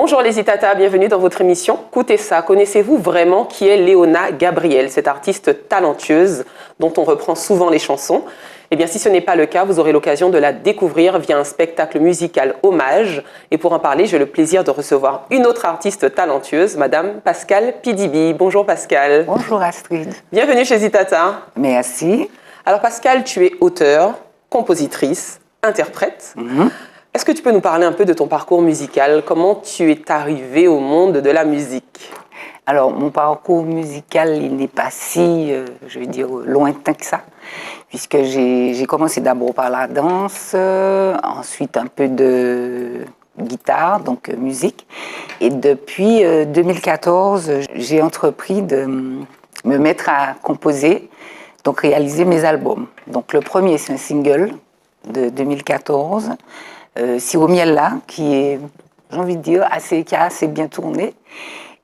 Bonjour les Itata, bienvenue dans votre émission Coutez ça. Connaissez-vous vraiment qui est Léona Gabriel, cette artiste talentueuse dont on reprend souvent les chansons? Eh bien, si ce n'est pas le cas, vous aurez l'occasion de la découvrir via un spectacle musical hommage. Et pour en parler, j'ai le plaisir de recevoir une autre artiste talentueuse, Madame Pascale Pidibi. Bonjour Pascale. Bonjour Astrid. Bienvenue chez Itata. Merci. Alors Pascale, tu es auteure, compositrice, interprète. Est-ce que tu peux nous parler un peu de ton parcours musical? Comment tu es arrivée au monde de la musique? Alors, mon parcours musical, il n'est pas si, je veux dire, lointain que ça, puisque j'ai commencé d'abord par la danse, ensuite un peu de guitare, donc musique. Et depuis 2014, j'ai entrepris de me mettre à composer, donc réaliser mes albums. Donc, le premier, c'est un single de 2014, Sirop Miel là, qui est, j'ai envie de dire, qui a assez bien tourné.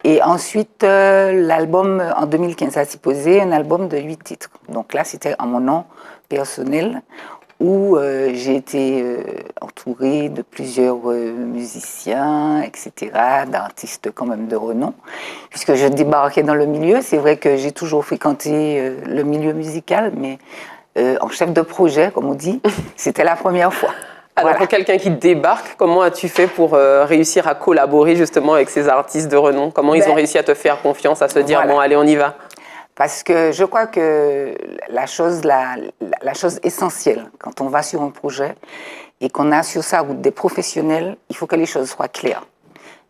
Et ensuite, l'album en 2015 a supposé un album de 8 titres. Donc là, c'était en mon nom personnel où j'ai été entourée de plusieurs musiciens, etc., d'artistes quand même de renom. Puisque je débarquais dans le milieu, c'est vrai que j'ai toujours fréquenté le milieu musical, mais en chef de projet, comme on dit, c'était la première fois. Alors, Voilà. pour quelqu'un qui débarque, comment as-tu fait pour réussir à collaborer justement avec ces artistes de renom? Comment ils ont réussi à te faire confiance, à se dire, Voilà. bon, allez, on y va? Parce que je crois que la chose essentielle, quand on va sur un projet et qu'on a sur sa route des professionnels, il faut que les choses soient claires.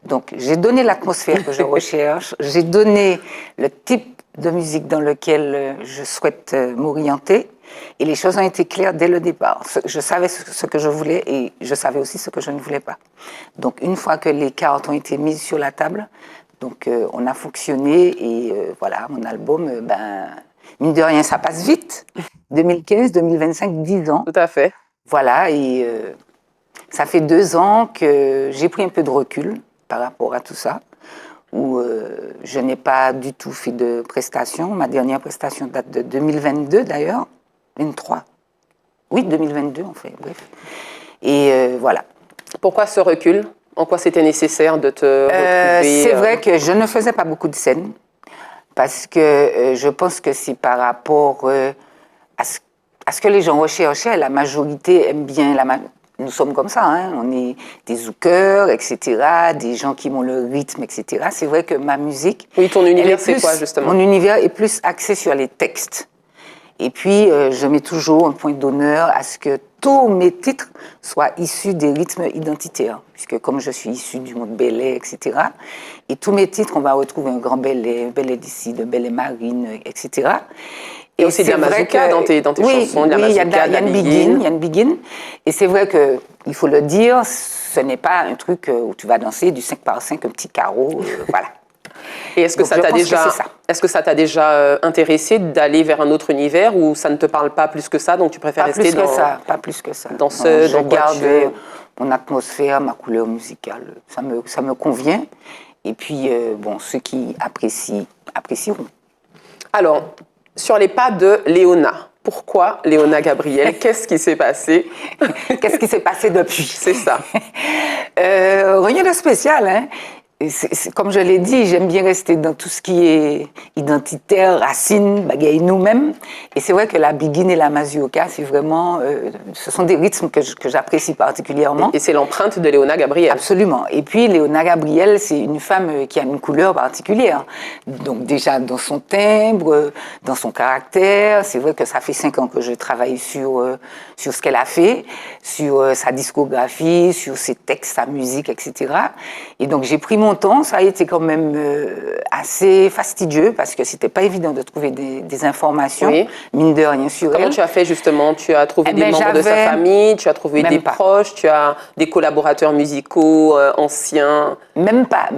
Donc, j'ai donné l'atmosphère que je recherche, j'ai donné le type de musique dans lequel je souhaite m'orienter, et les choses ont été claires dès le départ. Je savais ce que je voulais et je savais aussi ce que je ne voulais pas. Donc, une fois que les cartes ont été mises sur la table, donc on a fonctionné et voilà, mon album, mine de rien, ça passe vite. 2015, 2025, 10 ans. Tout à fait. Voilà, et ça fait 2 ans que j'ai pris un peu de recul par rapport à tout ça, où je n'ai pas du tout fait de prestations. Ma dernière prestation date de 2022 d'ailleurs, 23. Oui, 2022 en fait, bref. Et voilà. Pourquoi ce recul? En quoi c'était nécessaire de te retrouver C'est vrai que je ne faisais pas beaucoup de scènes, parce que je pense que c'est par rapport à ce que les gens recherchaient. La majorité aime bien nous sommes comme ça, hein. On est des zoukeurs, etc., des gens qui ont le rythme, etc. C'est vrai que ma musique... Oui, ton univers, c'est quoi, justement? Mon univers est plus axé sur les textes. Et puis, je mets toujours un point d'honneur à ce que tous mes titres soient issus des rythmes identitaires. Puisque comme je suis issue du monde Belay, etc., et tous mes titres, on va retrouver un grand Belay, Belay d'ici, de Belay Marine, etc. Et aussi de la mazouka dans tes chansons, de la mazouka, il y a une begin. Et c'est vrai qu'il faut le dire, ce n'est pas un truc où tu vas danser du 5x5, un petit carreau, voilà. Et est-ce que ça t'a déjà intéressé d'aller vers un autre univers ou ça ne te parle pas plus que ça, donc tu préfères rester dans... Pas plus que ça. Dans ce... Je garde mon atmosphère, ma couleur musicale, ça me convient. Et puis, bon, ceux qui apprécient, apprécieront. Alors, sur les pas de Léona, pourquoi Léona Gabriel? Qu'est-ce qui s'est passé? Qu'est-ce qui s'est passé depuis? C'est ça. Rien de spécial, hein. Comme je l'ai dit, j'aime bien rester dans tout ce qui est identitaire, racine, bagaille nous-mêmes. Et c'est vrai que la biguine et la mazurka, c'est vraiment, ce sont des rythmes que j'apprécie particulièrement. Et c'est l'empreinte de Léona Gabriel. Absolument. Et puis Léona Gabriel, c'est une femme qui a une couleur particulière. Donc déjà dans son timbre, dans son caractère. C'est vrai que ça fait 5 ans que je travaille sur ce qu'elle a fait, sur sa discographie, sur ses textes, sa musique, etc. Et donc j'ai pris mon temps, ça a été quand même assez fastidieux parce que c'était pas évident de trouver des informations, mine de rien sur elle. Comment tu as fait justement? Tu as trouvé des membres de sa famille, tu as trouvé des proches, tu as des collaborateurs musicaux anciens? Même pas.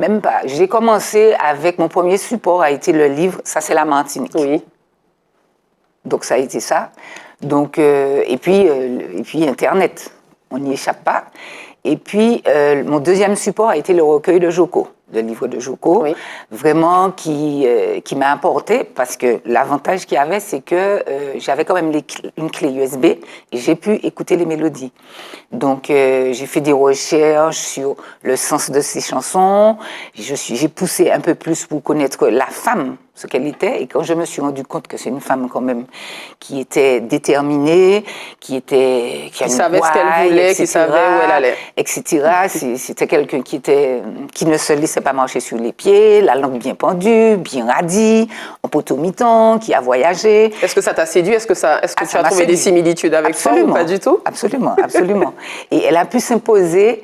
J'ai commencé avec mon premier support a été le livre Ça c'est la Martinique. Oui. Donc ça a été ça. Donc et puis Internet, on n'y échappe pas. Et puis, mon deuxième support a été le recueil de Joko. le livre de Joko, Oui. vraiment qui m'a apporté, parce que l'avantage qu'il y avait, c'est que j'avais quand même une clé USB et j'ai pu écouter les mélodies. Donc j'ai fait des recherches sur le sens de ces chansons, j'ai poussé un peu plus pour connaître la femme, ce qu'elle était, et quand je me suis rendu compte que c'est une femme quand même qui était déterminée, qui savait ce qu'elle voulait, qui savait où elle allait, etc. C'était quelqu'un qui ne se laissait pas marcher sur les pieds, la langue bien pendue, bien radie, en potomitan, qui a voyagé. Est-ce que ça t'a séduit? Est-ce que tu as trouvé séduit. des similitudes avec toi ou pas du tout? Absolument, absolument. Et elle a pu s'imposer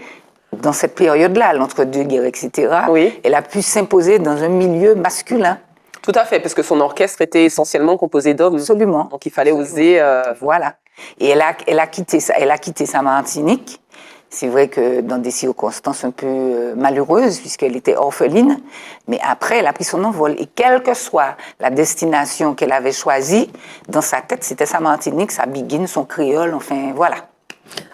dans cette période-là, l'entre-deux guerres, etc. Oui. Elle a pu s'imposer dans un milieu masculin. Tout à fait, parce que son orchestre était essentiellement composé d'hommes. Absolument. Donc il fallait oser. Voilà. Et elle a quitté sa Martinique. C'est vrai que dans des circonstances un peu malheureuses, puisqu'elle était orpheline, mais après, elle a pris son envol. Et quelle que soit la destination qu'elle avait choisie, dans sa tête, c'était sa Martinique, sa biguine, son créole, enfin, voilà.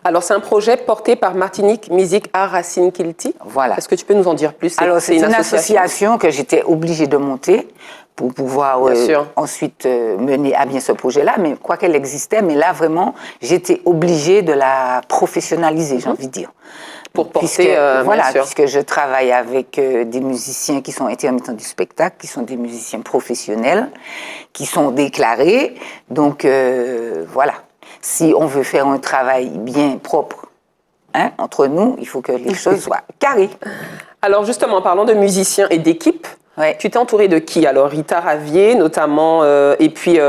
Alors, c'est un projet porté par Martinique Musique Art Racine Kilti. Voilà. Est-ce que tu peux nous en dire plus? Alors, c'est une association que j'étais obligée de monter pour pouvoir ensuite mener à bien ce projet-là. Mais quoi qu'elle existait, mais là, vraiment, j'étais obligée de la professionnaliser, j'ai envie de dire. Pour porter, puisque je travaille avec des musiciens qui sont intermittents du spectacle, qui sont des musiciens professionnels, qui sont déclarés. Donc, voilà. Si on veut faire un travail bien propre entre nous, il faut que les choses soient carrées. Alors justement, parlons de musiciens et d'équipes. Ouais. Tu t'es entourée de qui? Alors Rita Ravier notamment, et puis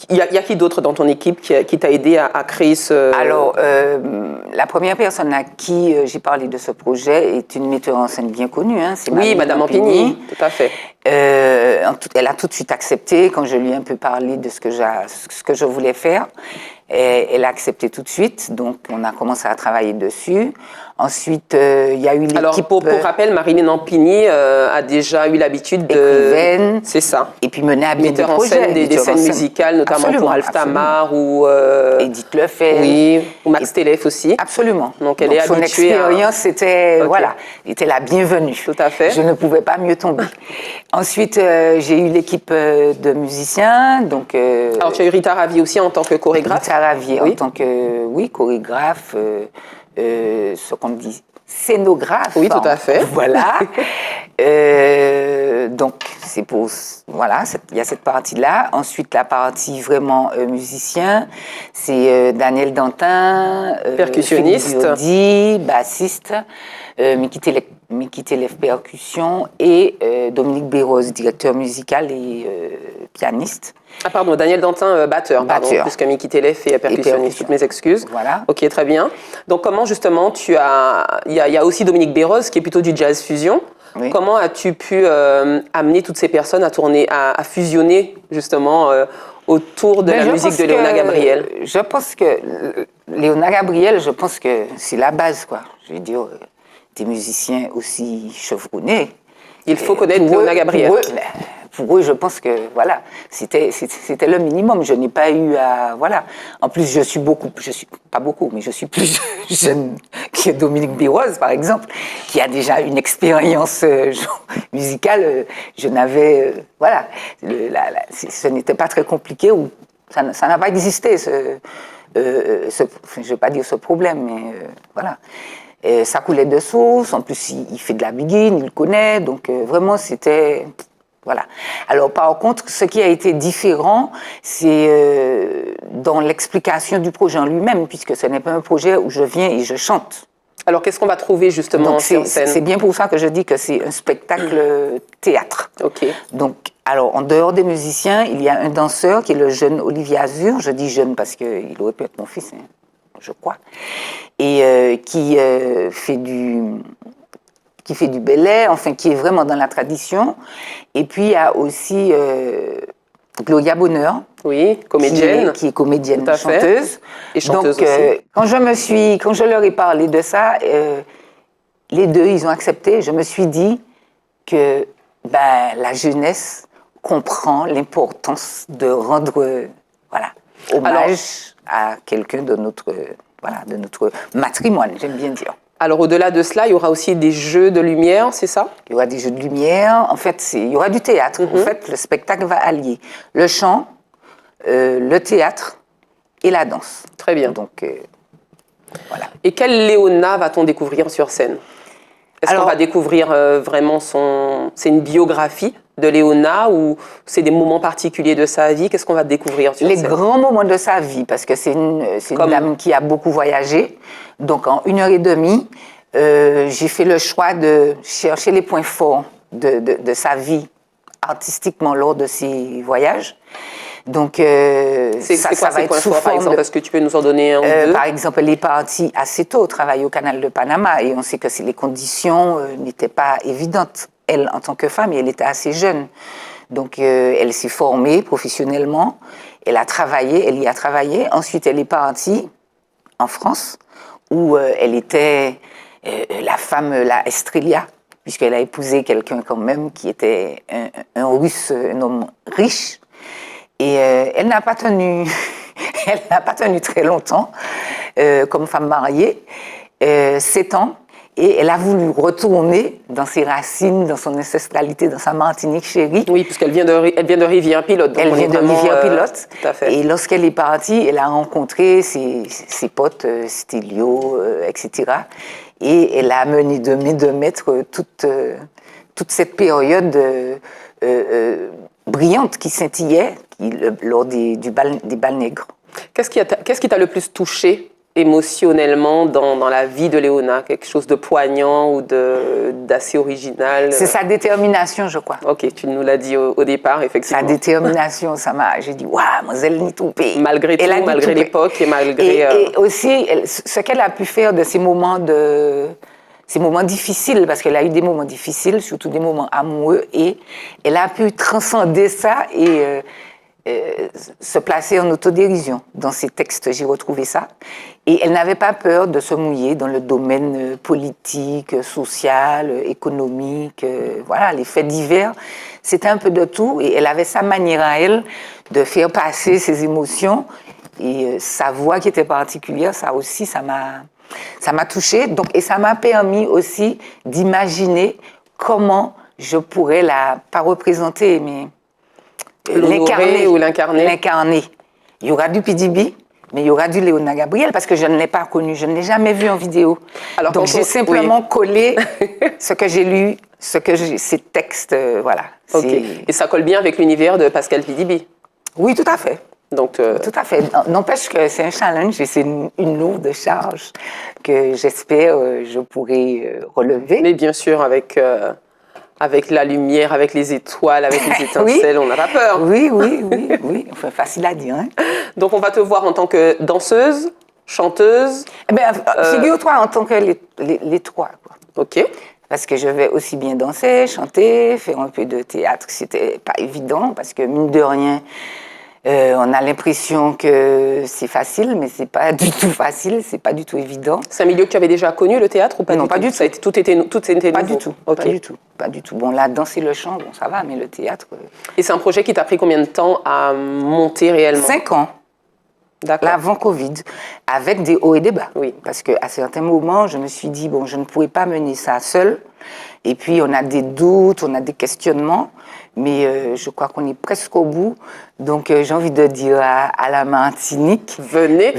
il y a qui d'autre dans ton équipe qui t'a aidé à créer ce... Alors, la première personne à qui j'ai parlé de ce projet est une metteuse en scène bien connue. C'est Madame Ampigny, tout à fait. Elle a tout de suite accepté quand je lui ai un peu parlé de ce que je voulais faire. Et elle a accepté tout de suite, donc on a commencé à travailler dessus. Ensuite, il y a eu l'équipe... Alors, pour rappel, Marilyn Ampigny a déjà eu l'habitude de... Écrivaine. C'est ça. Et puis mener à bien des projets. Metteur en scène des scènes musicales, notamment absolument, pour Alf Tamar ou... Edith Lefebvre. Oui, ou Max Télèf aussi. Absolument. Donc, elle est son habituée expérience, c'était... Okay. Voilà, était la bienvenue. Tout à fait. Je ne pouvais pas mieux tomber. Ensuite, j'ai eu l'équipe de musiciens. Donc, alors, tu as eu Rita Ravier aussi en tant que chorégraphe? Rita Ravier en tant que, chorégraphe, ce qu'on dit scénographe. Oui, tout à fait. Voilà. Donc, c'est pour... Voilà, il y a cette partie-là. Ensuite, la partie vraiment musicien, c'est Daniel Dantin, percussionniste, Biodi, bassiste, Miki Télèf percussion et Dominique Béroz, directeur musical et pianiste. Ah pardon, Daniel Dantin, batteur, puisque Miki Télèf est percussionniste, toutes mes excuses. Voilà. Ok, très bien. Donc comment justement il y a aussi Dominique Béroz qui est plutôt du jazz fusion. Oui. Comment as-tu pu amener toutes ces personnes à fusionner justement autour de la musique de Léona Gabriel? Je pense que Léona Gabriel, c'est la base, quoi. Je veux dire, des musiciens aussi chevronnés. Il faut connaître Léona Gabriel. Pour eux, je pense que voilà, c'était le minimum. Je n'ai pas eu à voilà. En plus, je suis pas beaucoup, mais je suis plus jeune que Dominique Béroz, par exemple, qui a déjà une expérience musicale. Je n'avais voilà, ce n'était pas très compliqué ou ça n'a pas existé. Je ne vais pas dire ce problème, mais voilà. Ça coulait de source. En plus, il fait de la biguine, il connaît, donc vraiment c'était. Voilà. Alors, par contre, ce qui a été différent, c'est dans l'explication du projet en lui-même, puisque ce n'est pas un projet où je viens et je chante. Alors, qu'est-ce qu'on va trouver justement sur scène? C'est bien pour ça que je dis que c'est un spectacle théâtre. Ok. Donc, alors, en dehors des musiciens, il y a un danseur qui est le jeune Olivier Azur. Je dis jeune parce qu'il aurait pu être mon fils, je crois, et qui fait du ballet, enfin qui est vraiment dans la tradition. Et puis il y a aussi Gloria Bonheur, oui, comédienne, qui est comédienne, chanteuse. Et chanteuse donc, aussi. Quand je leur ai parlé de ça, les deux, ils ont accepté. Je me suis dit que la jeunesse comprend l'importance de rendre hommage à quelqu'un de notre matrimoine, j'aime bien dire. Alors au-delà de cela, il y aura aussi des jeux de lumière, c'est ça? Il y aura des jeux de lumière. En fait, il y aura du théâtre. En fait, le spectacle va allier le chant, le théâtre et la danse. Très bien. Donc, voilà. Et quelle Léona va-t-on découvrir sur scène? Est-ce qu'on va découvrir vraiment c'est une biographie de Léona ou c'est des moments particuliers de sa vie? Qu'est-ce qu'on va découvrir sur scène? Les grands moments de sa vie, parce que c'est une dame qui a beaucoup voyagé. Donc, en 1h30, j'ai fait le choix de chercher les points forts de sa vie artistiquement lors de ses voyages. Donc, c'est quoi ces points forts, par exemple? Est-ce que tu peux nous en donner un ou deux? Par exemple, elle est partie assez tôt travailler au canal de Panama et on sait que les conditions n'étaient pas évidentes. Elle, en tant que femme, elle était assez jeune. Donc, elle s'est formée professionnellement, elle y a travaillé. Ensuite, elle est partie en France où elle était la femme, la Estrella, puisqu'elle a épousé quelqu'un quand même qui était un Russe, un homme riche. Et elle n'a pas tenu, elle n'a pas tenu très longtemps comme femme mariée, 7 ans, et elle a voulu retourner dans ses racines, dans son ancestralité, dans sa Martinique chérie. Oui, puisqu'elle vient de Rivière-Pilote. Elle vient de Rivière-Pilote. Tout à fait. Et lorsqu'elle est partie, elle a rencontré ses potes, Stélio, etc. Et elle a amené de maître toute cette période brillante qui scintillait lors des bals nègres. Qu'est-ce qui t'a le plus touché émotionnellement dans la vie de Léona? Quelque chose de poignant ou d'assez original? C'est sa détermination, je crois. Ok, tu nous l'as dit au départ, effectivement. Sa détermination, j'ai dit, waouh, mademoiselle n'y tout pays. Malgré tout, malgré l'époque et malgré... Et aussi, ce qu'elle a pu faire de ces moments difficiles, parce qu'elle a eu des moments difficiles, surtout des moments amoureux, et elle a pu transcender ça et se placer en autodérision. Dans ses textes, j'ai retrouvé ça. Et elle n'avait pas peur de se mouiller dans le domaine politique, social, économique, voilà, les faits divers. C'était un peu de tout, et elle avait sa manière à elle de faire passer ses émotions, et sa voix qui était particulière, ça aussi, ça m'a touchée, donc, et ça m'a permis aussi d'imaginer comment je pourrais pas représenter, mais l'incarner. Il y aura du PDB, mais il y aura du Léona Gabriel, parce que je ne l'ai pas connu, je ne l'ai jamais vu en vidéo. Alors, donc j'ai simplement collé ce que j'ai lu, ces textes, voilà. Okay. Et ça colle bien avec l'univers de Pascal PDB? Oui, tout à fait. Donc, tout à fait. N'empêche que c'est un challenge et c'est une lourde charge que j'espère je pourrai relever. Mais bien sûr, avec la lumière, avec les étoiles, avec les étincelles, on n'a pas peur. Oui. Enfin, facile à dire. Hein. Donc, on va te voir en tant que danseuse, chanteuse. Eh bien, figure-toi en tant que les trois. Quoi. Ok. Parce que je vais aussi bien danser, chanter, faire un peu de théâtre. C'était pas évident parce que, mine de rien, on a l'impression que c'est facile, mais c'est pas du tout facile, c'est pas du tout évident. C'est un milieu que tu avais déjà connu, le théâtre, ou pas? Non, pas du tout. Tout était nouveau? Pas du tout, okay. Pas du tout. Bon, la danse et le chant, bon, ça va, mais le théâtre... Et c'est un projet qui t'a pris combien de temps à monter réellement? 5 ans. D'accord. L'avant-Covid, avec des hauts et des bas. Oui. Parce qu'à certains moments, je me suis dit, bon, je ne pourrais pas mener ça seule. Et puis, on a des doutes, on a des questionnements, mais je crois qu'on est presque au bout. Donc, j'ai envie de dire à la Martinique, venez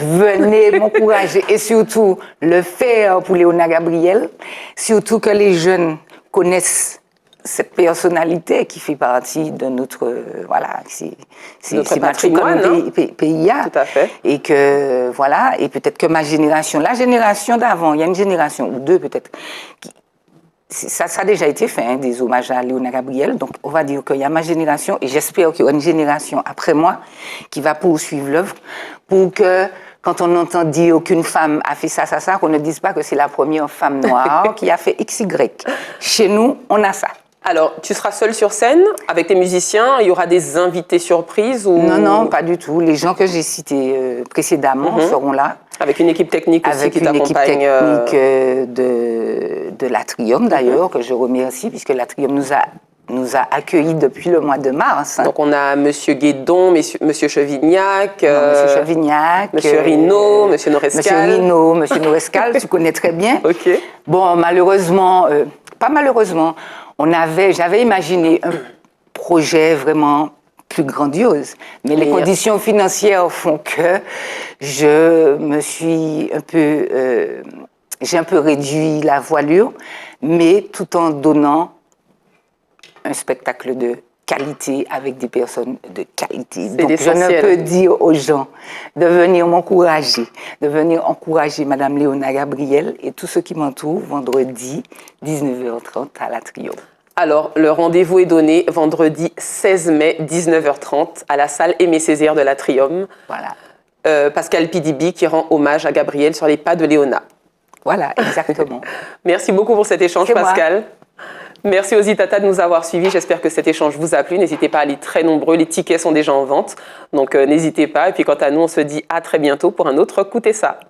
m'encourager. Et surtout, le faire pour Léona Gabriel. Surtout que les jeunes connaissent cette personnalité qui fait partie de notre notre patrimoine, PIA. Tout à fait. Et que voilà, et peut-être que la génération d'avant, il y a une génération ou deux peut-être ça a déjà été fait, hein, des hommages à Léona Gabriel. Donc on va dire qu'il y a ma génération et j'espère qu'il y aura une génération après moi qui va poursuivre l'œuvre pour que quand on entend dire qu'une femme a fait ça, qu'on ne dise pas que c'est la première femme noire qui a fait XY. Chez nous, on a ça. Alors, tu seras seule sur scène avec tes musiciens? Il y aura des invités surprises ou... Non, pas du tout. Les gens que j'ai cités précédemment seront là. Avec une équipe technique aussi qui t'accompagne. Avec une équipe technique de l'Atrium d'ailleurs, que je remercie, puisque l'Atrium nous a nous a accueillis depuis le mois de mars. Donc on a Monsieur Guédon, Monsieur Chevignac, Monsieur Chevignac, Monsieur Rino, Monsieur Norescal. Monsieur Rino, Monsieur Norescal, tu connais très bien. Ok. Bon, malheureusement, pas malheureusement, j'avais imaginé un projet vraiment plus grandiose, mais les conditions financières font que je me suis j'ai un peu réduit la voilure, mais tout en donnant un spectacle de qualité avec des personnes de qualité. Donc, je ne peux dire aux gens de venir m'encourager, de venir encourager Madame Léona Gabriel et tous ceux qui m'entourent vendredi 19h30 à l'Atrium. Alors, le rendez-vous est donné vendredi 16 mai 19h30 à la salle Aimé Césaire de l'Atrium. Voilà. Pascal Pidibi qui rend hommage à Gabriel sur les pas de Léona. Voilà, exactement. Merci beaucoup pour cet échange, Pascal. Merci aux Itata de nous avoir suivis. J'espère que cet échange vous a plu. N'hésitez pas à aller très nombreux. Les tickets sont déjà en vente. Donc, n'hésitez pas. Et puis, quant à nous, on se dit à très bientôt pour un autre Écoutez ça.